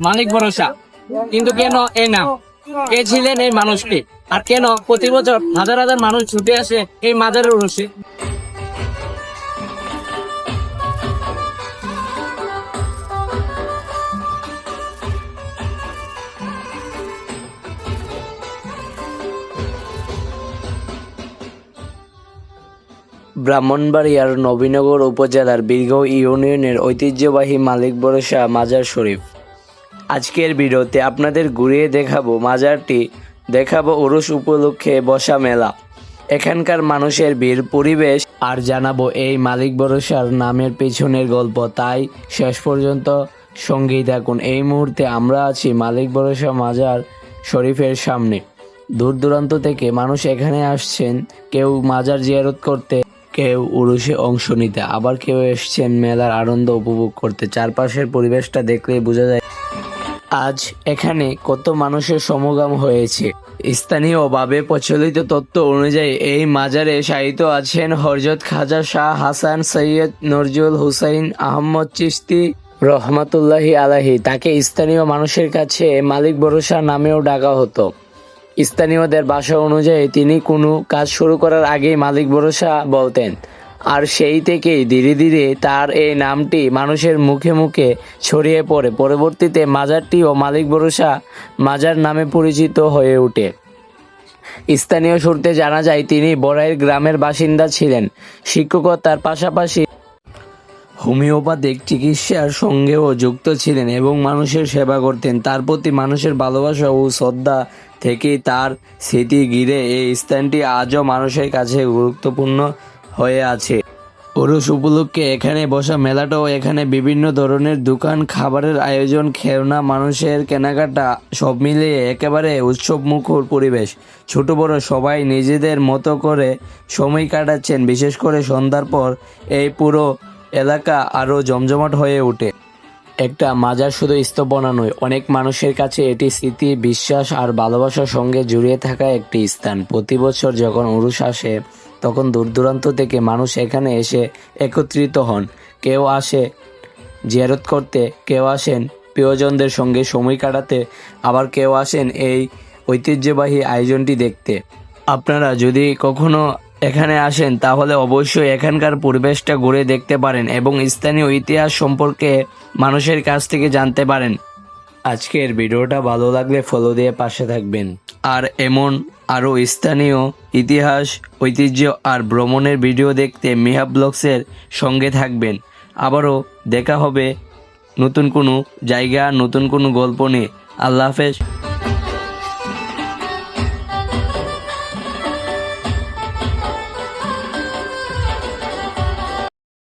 মালিক ভরসা। কিন্তু কেন এই নাম, কে ছিলেন এই মানুষটি, আর কেন প্রতি বছর হাজার হাজার মানুষ ছুটে আসে এই মাজারের উরসে? ব্রাহ্মণবাড়িয়ার নবীনগর উপজেলার বীরগাঁও ইউনিয়নের ঐতিহ্যবাহী মালিক ভরসা মাজার শরীফ। আজকের ভিডিওতে আপনাদের ঘুরিয়ে দেখাবো মাজারটি, দেখাবো উরুস উপলক্ষে বসা মেলা, এখানকার মানুষের ভিড় পরিবেশ, আর জানাবো এই মালিক ভরসার নামের পেছনের গল্প। তাই শেষ পর্যন্ত সঙ্গেই থাকুন। এই মুহূর্তে আমরা আছি মালিক ভরসা মাজার শরীফের সামনে। দূর দূরান্ত থেকে মানুষ এখানে আসছেন, কেউ মাজার জিয়ারত করতে, কেউ উরুসে অংশ নিতে, আবার কেউ এসছেন মেলার আনন্দ উপভোগ করতে। চারপাশের পরিবেশটা দেখলেই বোঝা যায় আজ এখানে কত মানুষের সমাগম হয়েছে। স্থানীয়ভাবে প্রচলিত তথ্য অনুযায়ী এই মাজারে শায়িত আছেন হযরত খাজা শাহ হাসান সৈয়দ নজরুল হুসাইন আহমদ চিশতি রহমাতুল্লাহি আলাইহি। তাকে স্থানীয় মানুষের কাছে মালিক ভরসা নামেও ডাকা হতো। স্থানীয়দের ভাষা অনুযায়ী তিনি কোনো কাজ শুরু করার আগেই মালিক ভরসা বলতেন, আর সেই থেকেই ধীরে ধীরে তার এই নামটি মানুষের মুখে মুখে ছড়িয়ে পড়ে। পরবর্তীতে মাজারটিও মালিক ভরসা মাজার নামে পরিচিত হয়ে ওঠে। স্থানীয় সূত্রে জানা যায় তিনি বড়াইল গ্রামের বাসিন্দা ছিলেন। শিক্ষকতার পাশাপাশি হোমিওপ্যাথিক চিকিৎসার সঙ্গেও যুক্ত ছিলেন এবং মানুষের সেবা করতেন। তার প্রতি মানুষের ভালোবাসা ও শ্রদ্ধা থেকেই তার স্মৃতি ঘিরে এই স্থানটি আজও মানুষের কাছে গুরুত্বপূর্ণ হয়ে আছে। উরুস উপলক্ষে এখানে বসা মেলাটাও, এখানে বিভিন্ন ধরনের দোকান, খাবারের আয়োজন, খেলনা, মানুষের কেনাকাটা, সব মিলিয়ে একেবারে উৎসবমুখর পরিবেশ। ছোট বড় সবাই নিজেদের মতো করে সময় কাটাচ্ছেন। বিশেষ করে সন্ধ্যার পর এই পুরো এলাকা আরও জমজমাট হয়ে ওঠে। একটা মাজার শুধু স্থাপনা নয়, অনেক মানুষের কাছে এটি স্মৃতি, বিশ্বাস আর ভালোবাসার সঙ্গে জড়িয়ে থাকা একটি স্থান। প্রতি বছর যখন উরুস আসে তখন দূর দূরান্ত থেকে মানুষ এখানে এসে একত্রিত হন। কেউ আসে জিয়ারত করতে, কেউ আসেন প্রিয়জনদের সঙ্গে সময় কাটাতে, আবার কেউ আসেন এই ঐতিহ্যবাহী আয়োজনটি দেখতে। আপনারা যদি কখনো এখানে আসেন তাহলে অবশ্যই এখানকার পরিবেশটা ঘুরে দেখতে পারেন এবং স্থানীয় ইতিহাস সম্পর্কে মানুষের কাছ থেকে জানতে পারেন। আজকের ভিডিওটা ভালো লাগলে ফলো দিয়ে পাশে থাকবেন, আর এমন আরও স্থানীয় ইতিহাস, ঐতিহ্য আর ভ্রমণের ভিডিও দেখতে মিহা ব্লগসের সঙ্গে থাকবেন। আবারও দেখা হবে নতুন কোনো জায়গা, নতুন কোনো গল্প নিয়ে। আল্লাহ হাফেজ।